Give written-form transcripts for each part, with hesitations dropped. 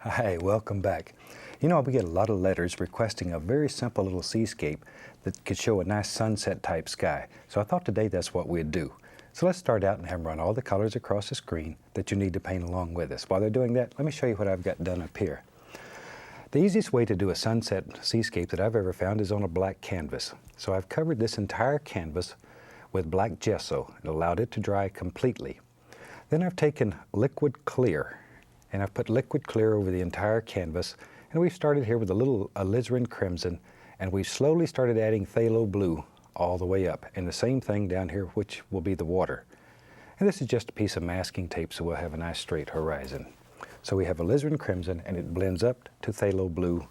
Hi, welcome back. You know, we get a lot of letters requesting a very simple little seascape that could show a nice sunset type sky. So I thought today that's what we'd do. So let's start out and have them run all the colors across the screen that you need to paint along with us. While they're doing that, let me show you what I've got done up here. The easiest way to do a sunset seascape that I've ever found is on a black canvas. So I've covered this entire canvas with black gesso and allowed it to dry completely. Then I've taken liquid clear and I've put liquid clear over the entire canvas, and we've started here with a little alizarin crimson, and we've slowly started adding phthalo blue all the way up, and the same thing down here, which will be the water. And this is just a piece of masking tape, so we'll have a nice straight horizon. So we have alizarin crimson, and it blends up to phthalo blue,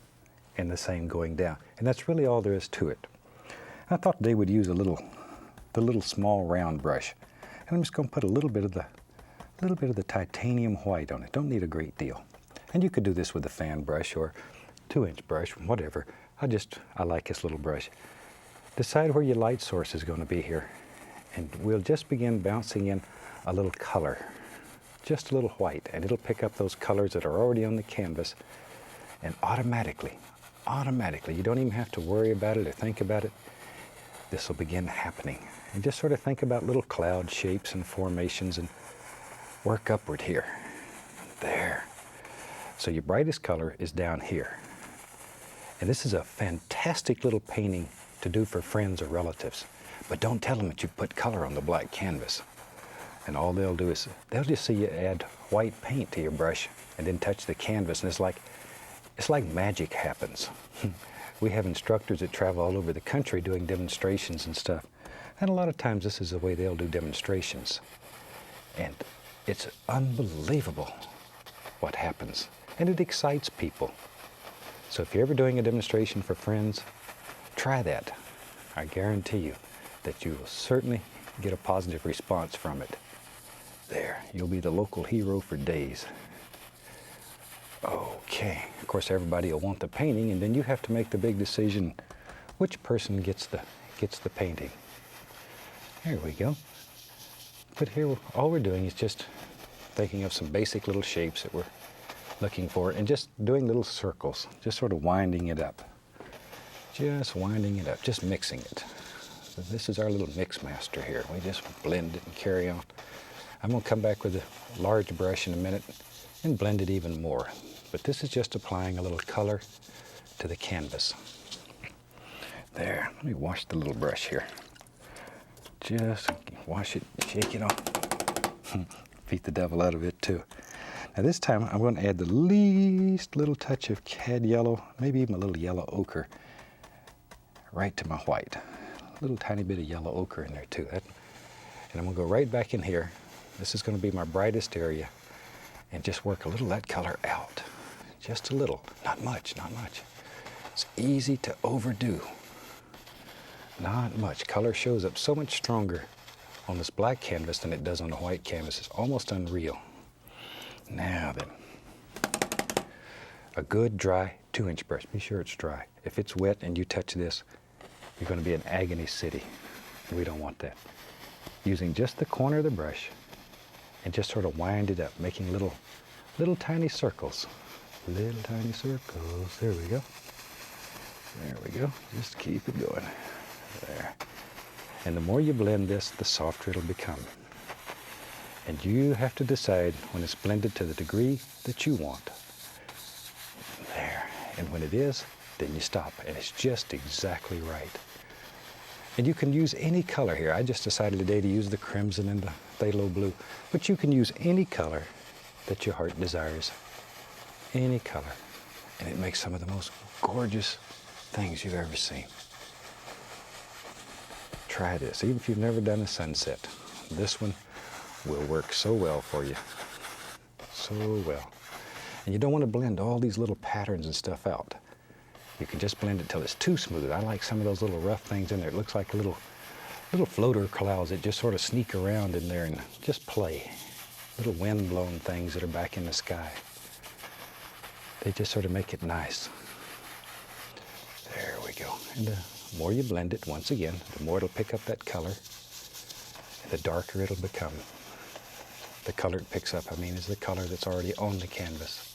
and the same going down. And that's really all there is to it. And I thought today we'd use the little small round brush, and I'm just going to put a little bit of the titanium white on it. Don't need a great deal. And you could do this with a fan brush or 2-inch brush, whatever. I like this little brush. Decide where your light source is going to be here. And we'll just begin bouncing in a little color, just a little white, and it'll pick up those colors that are already on the canvas, and automatically, you don't even have to worry about it or think about it. This will begin happening. And just sort of think about little cloud shapes and formations and work upward here. There. So your brightest color is down here. And this is a fantastic little painting to do for friends or relatives. But don't tell them that you put color on the black canvas. And all they'll do is, they'll just see you add white paint to your brush and then touch the canvas, and it's like magic happens. We have instructors that travel all over the country doing demonstrations and stuff. And a lot of times this is the way they'll do demonstrations. And it's unbelievable what happens, and it excites people. So if you're ever doing a demonstration for friends, try that. I guarantee you that you will certainly get a positive response from it. There, you'll be the local hero for days. Okay, of course everybody will want the painting, and then you have to make the big decision which person gets the painting. There we go. But here, all we're doing is just thinking of some basic little shapes that we're looking for, and just doing little circles, just sort of winding it up. Just winding it up, just mixing it. So this is our little mix master here. We just blend it and carry on. I'm going to come back with a large brush in a minute and blend it even more. But this is just applying a little color to the canvas. There, let me wash the little brush here. Just wash it, shake it off. Beat the devil out of it too. Now this time I'm going to add the least little touch of cad yellow, maybe even a little yellow ochre, right to my white. A little tiny bit of yellow ochre in there too. And I'm going to go right back in here. This is going to be my brightest area, and just work a little of that color out. Just a little, not much, not much. It's easy to overdo. Not much. Color shows up so much stronger on this black canvas than it does on the white canvas. It's almost unreal. Now then, a good dry 2-inch brush. Be sure it's dry. If it's wet and you touch this, you're going to be in agony city. We don't want that. Using just the corner of the brush and just sort of wind it up, making little tiny circles. Little tiny circles. There we go. There we go. Just keep it going. There. And the more you blend this, the softer it'll become. And you have to decide when it's blended to the degree that you want. There. And when it is, then you stop. And it's just exactly right. And you can use any color here. I just decided today to use the crimson and the phthalo blue. But you can use any color that your heart desires. Any color. And it makes some of the most gorgeous things you've ever seen. Try this. Even if you've never done a sunset, this one will work so well for you. So well. And you don't want to blend all these little patterns and stuff out. You can just blend it till it's too smooth. I like some of those little rough things in there. It looks like little floater clouds that just sort of sneak around in there and just play. Little wind-blown things that are back in the sky. They just sort of make it nice. There we go. And the more you blend it, once again, the more it'll pick up that color, and the darker it'll become. The color it picks up, is the color that's already on the canvas.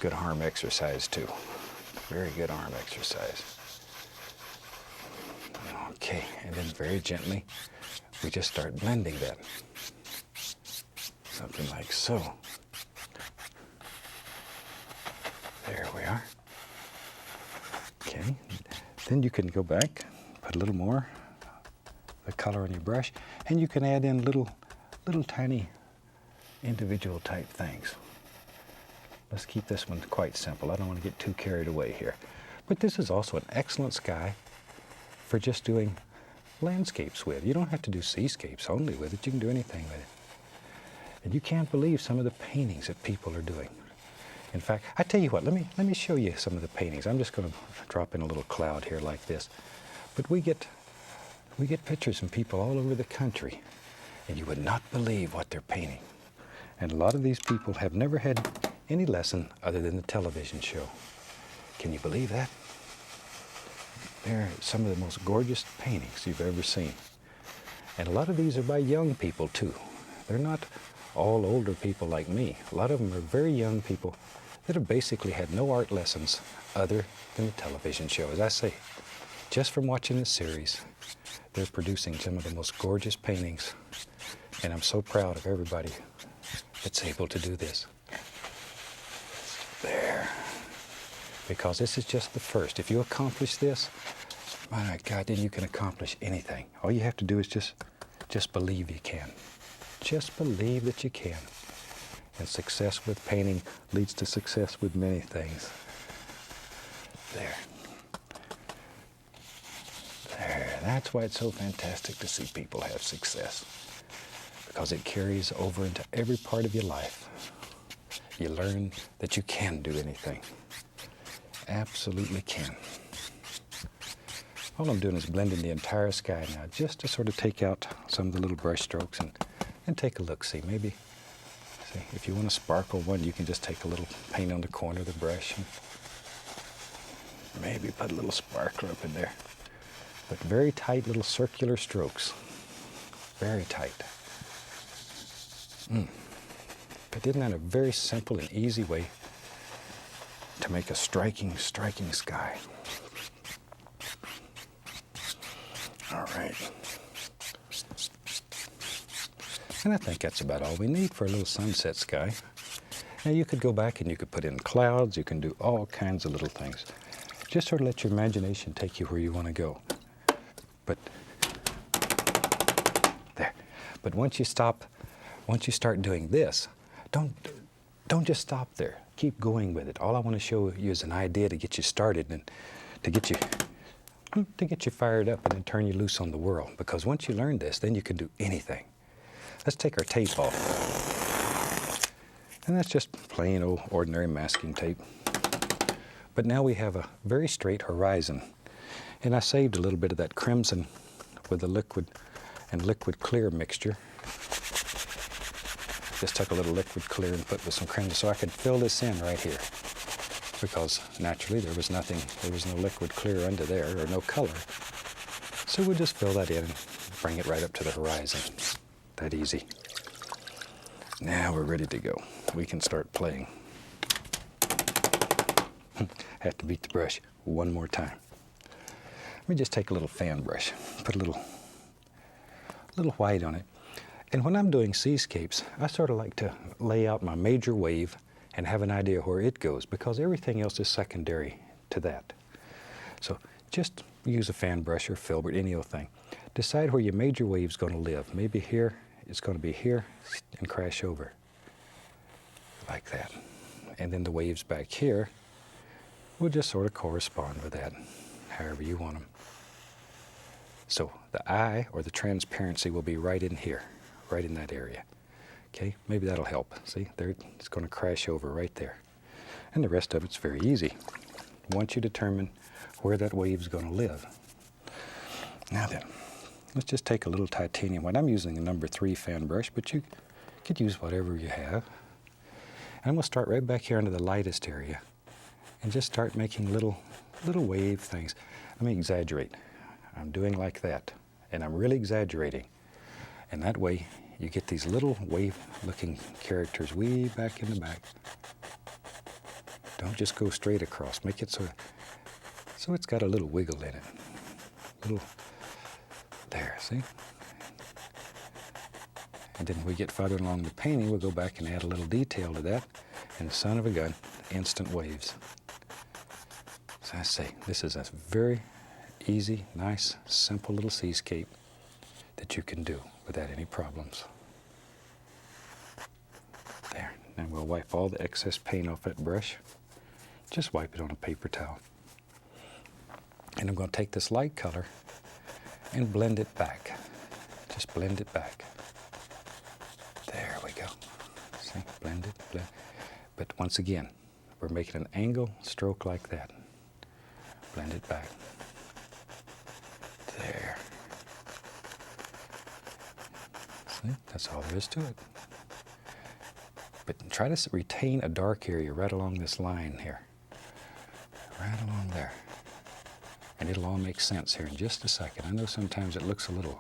good arm exercise too. Very good arm exercise. Okay, and then very gently, we just start blending that. Something like so. There we are. Okay, then you can go back, put a little more the color on your brush, and you can add in little tiny individual type things. Let's keep this one quite simple. I don't want to get too carried away here. But this is also an excellent sky for just doing landscapes with. You don't have to do seascapes only with it. You can do anything with it. And you can't believe some of the paintings that people are doing. In fact, I tell you what, let me show you some of the paintings. I'm just going to drop in a little cloud here like this. But we get pictures from people all over the country, and you would not believe what they're painting. And a lot of these people have never had any lesson other than the television show. Can you believe that? They're some of the most gorgeous paintings you've ever seen. And a lot of these are by young people too. They're not all older people like me. A lot of them are very young people that have basically had no art lessons other than the television show. As I say, just from watching the series, they're producing some of the most gorgeous paintings. And I'm so proud of everybody that's able to do this. There. Because this is just the first. If you accomplish this, my God, then you can accomplish anything. All you have to do is just believe you can. Just believe that you can. And success with painting leads to success with many things. There. There. That's why it's so fantastic to see people have success. Because it carries over into every part of your life. You learn that you can do anything. Absolutely can. All I'm doing is blending the entire sky now, just to sort of take out some of the little brush strokes and take a look. See, maybe, see, if you want to sparkle one, you can just take a little paint on the corner of the brush and maybe put a little sparkler up in there. But very tight little circular strokes. Very tight. But isn't that a very simple and easy way to make a striking sky? All right. And I think that's about all we need for a little sunset sky. Now you could go back and you could put in clouds, you can do all kinds of little things. Just sort of let your imagination take you where you want to go. But there. But once you start doing this, don't just stop there. Keep going with it. All I want to show you is an idea to get you started and to get you fired up and then turn you loose on the world. Because once you learn this, then you can do anything. Let's take our tape off. And that's just plain old ordinary masking tape. But now we have a very straight horizon. And I saved a little bit of that crimson with the liquid and liquid clear mixture. Just took a little liquid clear and put with some crimson so I could fill this in right here. Because naturally there was no liquid clear under there or no color. So we'll just fill that in and bring it right up to the horizon. That easy. Now we're ready to go. We can start playing. Have to beat the brush one more time. Let me just take a little fan brush, put a little white on it. And when I'm doing seascapes, I sort of like to lay out my major wave and have an idea where it goes, because everything else is secondary to that. So just use a fan brush or filbert, any old thing. Decide where your major wave's going to live. Maybe here, it's going to be here and crash over. Like that. And then the waves back here will just sort of correspond with that, however you want them. So the eye or the transparency will be right in here, right in that area. Okay, maybe that'll help. See, there, it's going to crash over right there. And the rest of it's very easy. Once you determine where that wave's going to live. Now then, let's just take a little titanium white. I'm using a number 3 fan brush, but you could use whatever you have. And I'm going to start right back here into the lightest area and just start making little wave things. Let me exaggerate. I'm doing like that, and I'm really exaggerating. And that way, you get these little wave-looking characters way back in the back. Don't just go straight across. Make it so it's got a little wiggle in it. There, see? And then when we get farther along the painting, we'll go back and add a little detail to that. And son of a gun, instant waves. So I say, this is a very easy, nice, simple little seascape that you can do without any problems. There, and we'll wipe all the excess paint off that brush. Just wipe it on a paper towel. And I'm going to take this light color and blend it back. Just blend it back. There we go. See, blend it, blend. But once again, we're making an angle stroke like that. Blend it back. There. See, that's all there is to it. But try to retain a dark area right along this line here. Right along there. And it'll all make sense here in just a second. I know sometimes it looks a little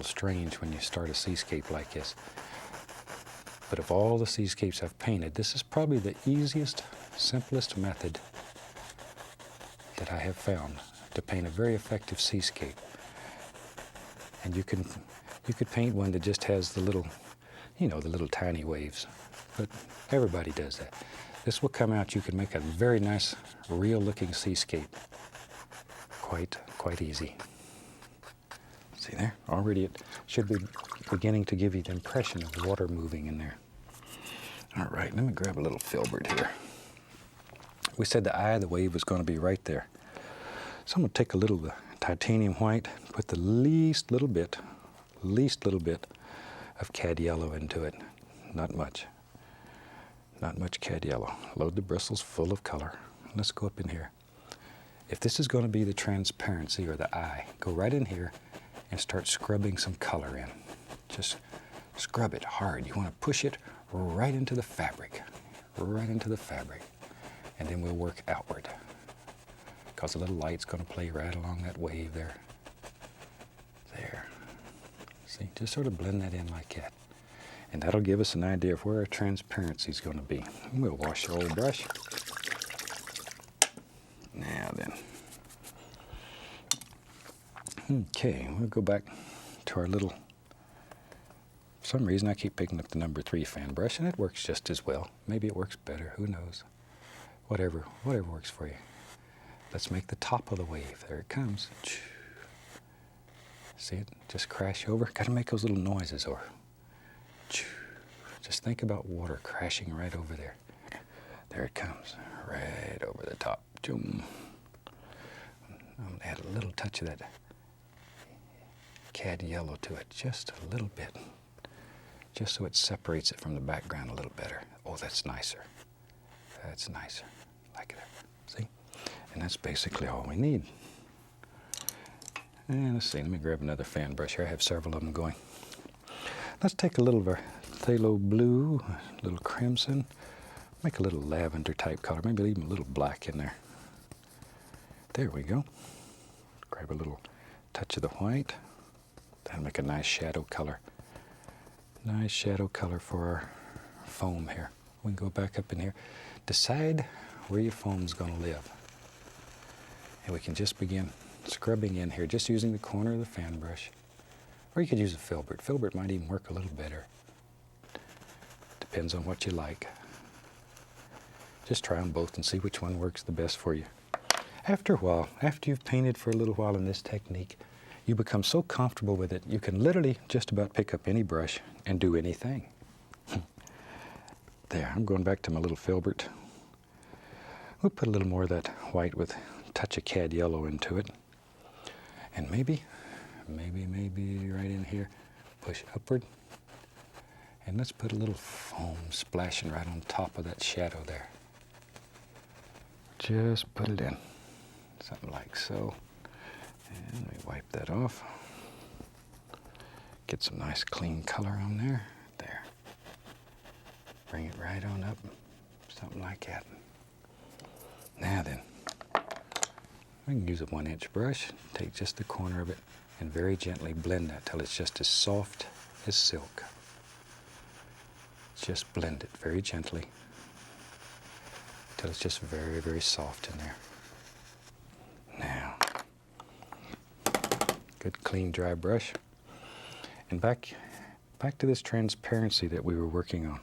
strange when you start a seascape like this. But of all the seascapes I've painted, this is probably the easiest, simplest method that I have found to paint a very effective seascape. And you could paint one that just has the little, the little tiny waves. But everybody does that. This will come out, you can make a very nice, real-looking seascape. Quite easy. See there? Already it should be beginning to give you the impression of water moving in there. All right, let me grab a little filbert here. We said the eye of the wave was going to be right there. So I'm going to take a little titanium white, put the least little bit of cad yellow into it. Not much cad yellow. Load the bristles full of color. Let's go up in here. If this is going to be the transparency or the eye, go right in here and start scrubbing some color in. Just scrub it hard. You want to push it right into the fabric. And then we'll work outward. Because the little light's going to play right along that wave there. There. See, just sort of blend that in like that. And that'll give us an idea of where our transparency is going to be. We'll wash the old brush. Now then. Okay, we'll go back to our little, for some reason I keep picking up the number 3 fan brush, and it works just as well. Maybe it works better, who knows. Whatever works for you. Let's make the top of the wave. There it comes. See it? Just crash over. Got to make those little noises, or just think about water crashing right over there. There it comes, right over the top. I'm going to add a little touch of that cad yellow to it, just a little bit, just so it separates it from the background a little better. Oh, that's nicer. That's nicer. Like it. See? And that's basically all we need. And let's see, let me grab another fan brush here. I have several of them going. Let's take a little phthalo blue, a little crimson, make a little lavender type color, maybe even a little black in there. There we go. Grab a little touch of the white. That'll make a nice shadow color. Nice shadow color for our foam here. We can go back up in here. Decide where your foam's going to live. And we can just begin scrubbing in here, just using the corner of the fan brush. Or you could use a filbert. Filbert might even work a little better. Depends on what you like. Just try them both and see which one works the best for you. After a while, after you've painted for a little while in this technique, you become so comfortable with it, you can literally just about pick up any brush and do anything. There, I'm going back to my little filbert. We'll put a little more of that white with a touch of cad yellow into it. And maybe right in here, push upward. And let's put a little foam splashing right on top of that shadow there. Just put it in, something like so. And we wipe that off. Get some nice clean color on there. There. Bring it right on up, something like that. Now then, we can use a 1-inch brush, take just the corner of it, and very gently blend that till it's just as soft as silk. Just blend it very gently till it's just very, very soft in there. Now, good clean dry brush. And back to this transparency that we were working on.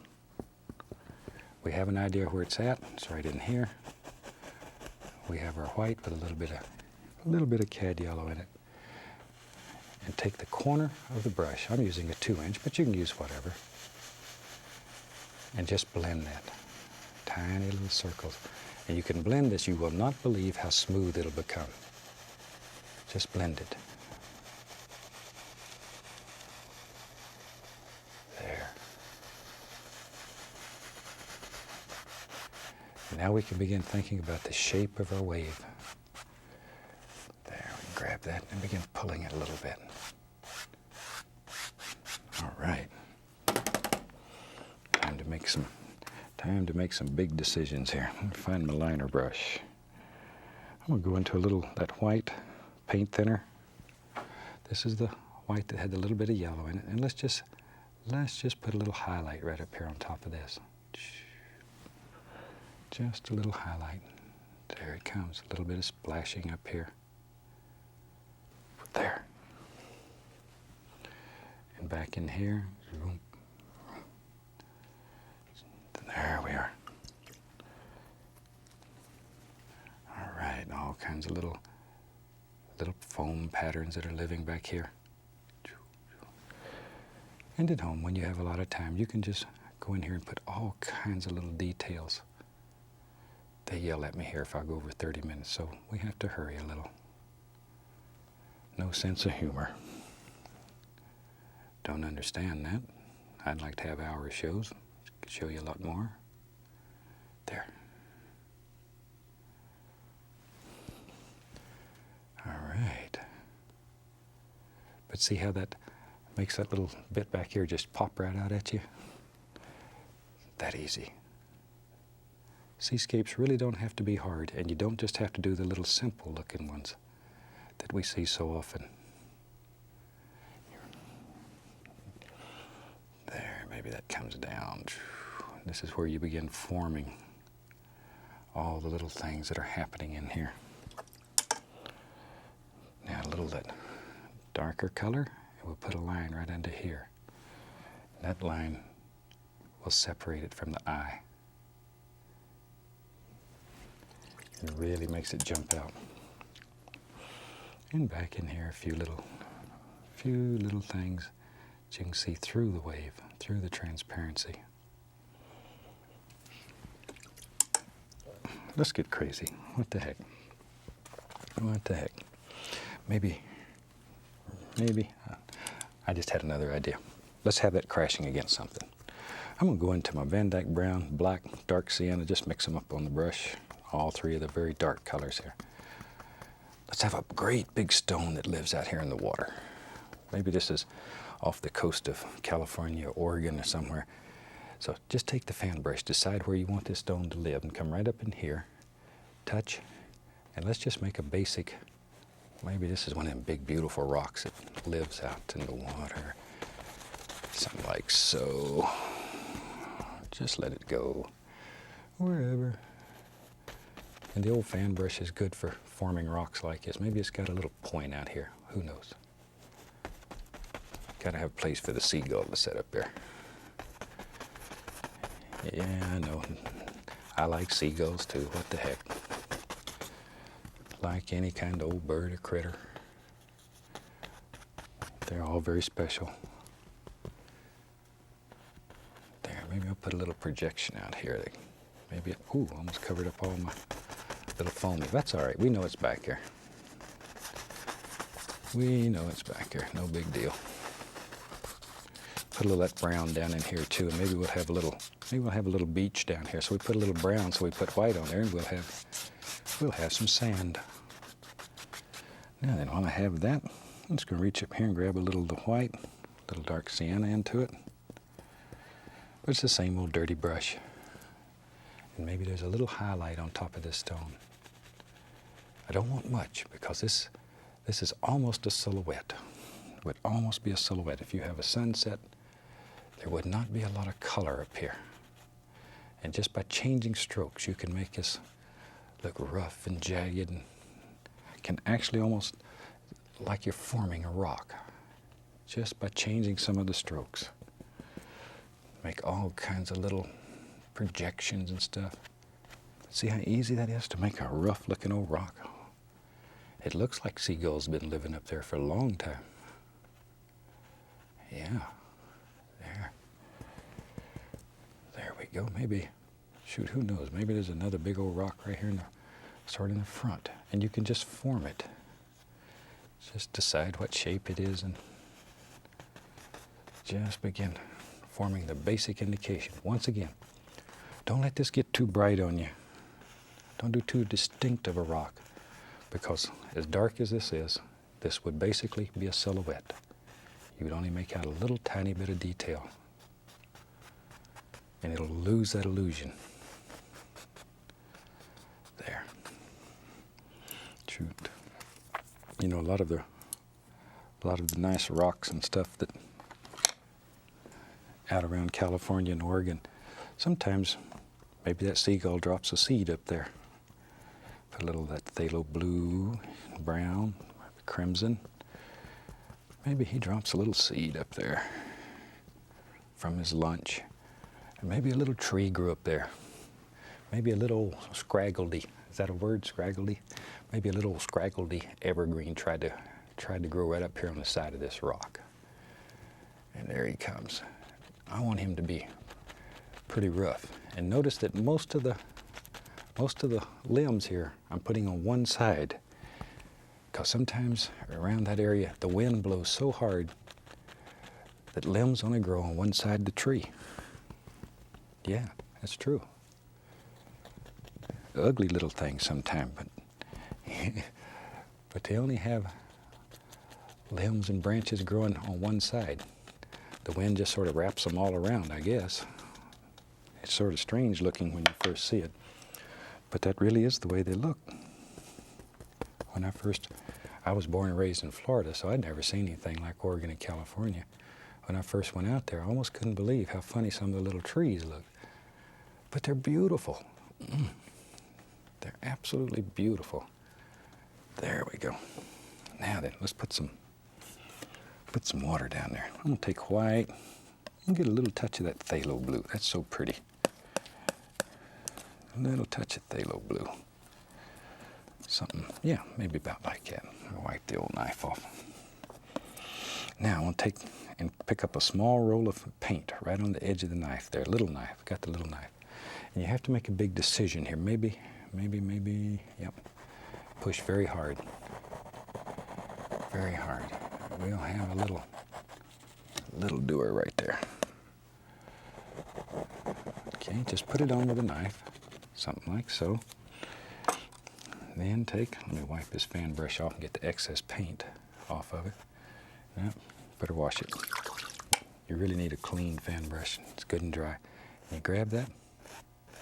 We have an idea where it's at. It's right in here. We have our white with a little bit of cad yellow in it. And take the corner of the brush. I'm using a 2-inch, but you can use whatever. And just blend that. Tiny little circles. And you can blend this. You will not believe how smooth it'll become. Just blend it. There. And now we can begin thinking about the shape of our wave. There, we can grab that and begin pulling it a little bit. All right. Time to make some big decisions here. Let me find my liner brush. I'm going to go into that white paint thinner. This is the white that had a little bit of yellow in it. And let's just put a little highlight right up here on top of this. Just a little highlight. There it comes. A little bit of splashing up here. There. And back in here. There we are. All right, all kinds of little foam patterns that are living back here. And at home, when you have a lot of time, you can just go in here and put all kinds of little details. They yell at me here if I go over 30 minutes, so we have to hurry a little. No sense of humor. Don't understand that. I'd like to have hour shows. Could show you a lot more. There. All right. But see how that makes that little bit back here just pop right out at you? That easy. Seascapes really don't have to be hard, and you don't just have to do the little simple looking ones that we see so often. There, maybe that comes down. This is where you begin forming all the little things that are happening in here. Now a little that darker color, and we'll put a line right under here. That line will separate it from the eye. It really makes it jump out. And back in here, a few little things that you can see through the wave, through the transparency. Let's get crazy. What the heck? What the heck? Maybe, I just had another idea. Let's have that crashing against something. I'm going to go into my Van Dyke brown, black, dark sienna, just mix them up on the brush. All three of the very dark colors here. Let's have a great big stone that lives out here in the water. Maybe this is off the coast of California, Oregon, or somewhere. So just take the fan brush, decide where you want this stone to live, and come right up in here, touch, and let's just make a basic, maybe this is one of them big, beautiful rocks that lives out in the water. Something like so. Just let it go wherever. And the old fan brush is good for forming rocks like this. Maybe it's got a little point out here. Who knows? Got to have a place for the seagull to set up there. Yeah, I know. I like seagulls too. What the heck? Like any kind of old bird or critter. They're all very special. There, maybe I'll put a little projection out here. Maybe, ooh, almost covered up all my little foamy. That's all right. We know it's back here. We know it's back here. No big deal. Put a little of that brown down in here too, and maybe we'll have a little beach down here. So we put a little brown, so we put white on there, and we'll have some sand. Now then, while I have that, I'm just going to reach up here and grab a little of the white, a little dark sienna into it. But it's the same old dirty brush. And maybe there's a little highlight on top of this stone. I don't want much, because this is almost a silhouette. It would almost be a silhouette. If you have a sunset, there would not be a lot of color up here. And just by changing strokes, you can make this look rough and jagged and can actually almost like you're forming a rock just by changing some of the strokes. Make all kinds of little projections and stuff. See how easy that is to make a rough looking old rock? It looks like seagulls have been living up there for a long time. Yeah, there we go. Maybe, shoot, who knows? Maybe there's another big old rock right here sort of in the front, and you can just form it. Just decide what shape it is and just begin forming the basic indication. Once again, don't let this get too bright on you. Don't do too distinct of a rock, because as dark as this is, this would basically be a silhouette. You would only make out a little tiny bit of detail, and it'll lose that illusion. There. Shoot. You know, a lot of the nice rocks and stuff that out around California and Oregon, sometimes maybe that seagull drops a seed up there. Put a little of that phthalo blue, brown, crimson. Maybe he drops a little seed up there from his lunch. And maybe a little tree grew up there. Maybe a little scraggledy. Is that a word, scraggledy? Maybe a little scraggledy evergreen tried to grow right up here on the side of this rock. And there he comes. I want him to be pretty rough. And notice that most of the limbs here I'm putting on one side, because sometimes around that area the wind blows so hard that limbs only grow on one side of the tree. Yeah, that's true. Ugly little things sometimes, but they only have limbs and branches growing on one side. The wind just sort of wraps them all around, I guess. It's sort of strange looking when you first see it, but that really is the way they look. I was born and raised in Florida, so I'd never seen anything like Oregon and California. When I first went out there, I almost couldn't believe how funny some of the little trees look. But they're beautiful. They're absolutely beautiful. There we go. Now then, let's put some water down there. I'm gonna take white and get a little touch of that phthalo blue. That's so pretty. A little touch of phthalo blue. Something, yeah, maybe about like that. I'll wipe the old knife off. Now I want to take and pick up a small roll of paint right on the edge of the knife there, little knife, got the little knife. And you have to make a big decision here. Maybe, yep. Push very hard. Very hard. We'll have a little doer right there. Okay, just put it on with a knife, something like so. Then let me wipe this fan brush off and get the excess paint off of it. Yep, better wash it. You really need a clean fan brush. It's good and dry. And you grab that,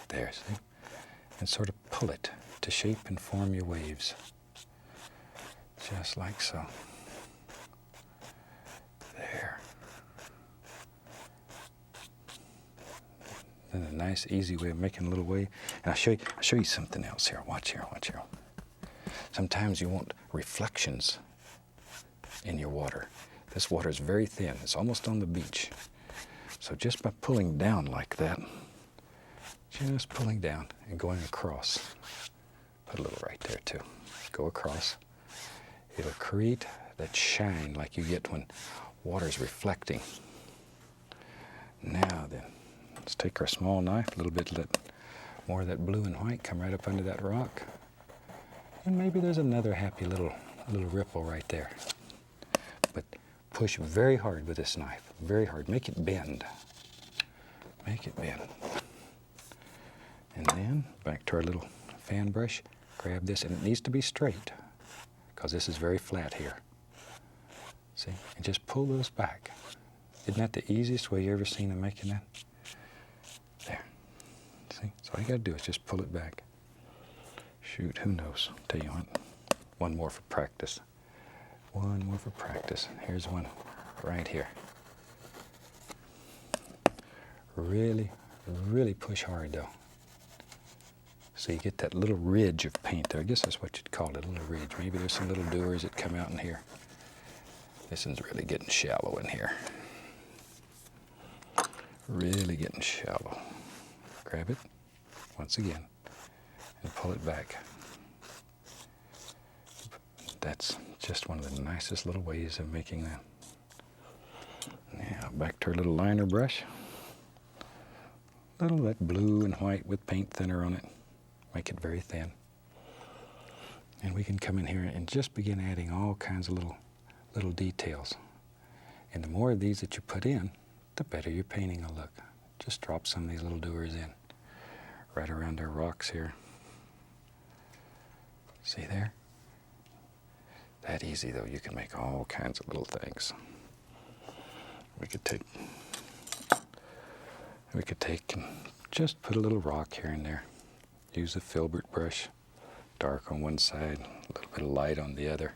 there, see? And sort of pull it to shape and form your waves. Just like so. There. Then a nice, easy way of making a little wave. And I'll show you something else here. Watch here. Sometimes you want reflections in your water. This water is very thin. It's almost on the beach. So just by pulling down like that, just pulling down and going across, put a little right there too. Go across. It'll create that shine like you get when water's reflecting. Now then, let's take our small knife, a little bit more of that blue and white come right up under that rock. And maybe there's another happy little ripple right there. But push very hard with this knife, very hard. Make it bend. Make it bend. And then back to our little fan brush, grab this, and it needs to be straight because this is very flat here. See, and just pull those back. Isn't that the easiest way you ever seen of making that? There. See, so all you gotta do is just pull it back. Shoot, who knows? Tell you what, one more for practice. One more for practice. Here's one right here. Really, Really push hard though. So you get that little ridge of paint there. I guess that's what you'd call it, a little ridge. Maybe there's some little dewars that come out in here. This one's really getting shallow in here. Really getting shallow. Grab it once again and pull it back. That's just one of the nicest little ways of making that. Now back to our little liner brush. Little that blue and white with paint thinner on it. Make it very thin. And we can come in here and just begin adding all kinds of little details. And the more of these that you put in, the better your painting will look. Just drop some of these little dewars in, right around our rocks here. See there? That easy though, you can make all kinds of little things. We could take and just put a little rock here and there. Use a filbert brush, dark on one side, a little bit of light on the other.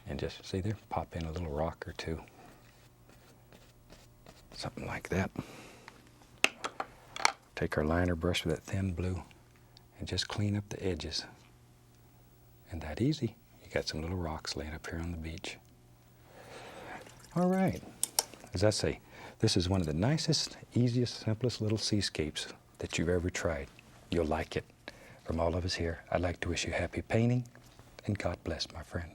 And just, see there, pop in a little rock or two. Something like that. Take our liner brush with that thin blue and just clean up the edges. And that easy. You got some little rocks laying up here on the beach. All right. As I say, this is one of the nicest, easiest, simplest little seascapes that you've ever tried. You'll like it. From all of us here, I'd like to wish you happy painting, and God bless, my friend.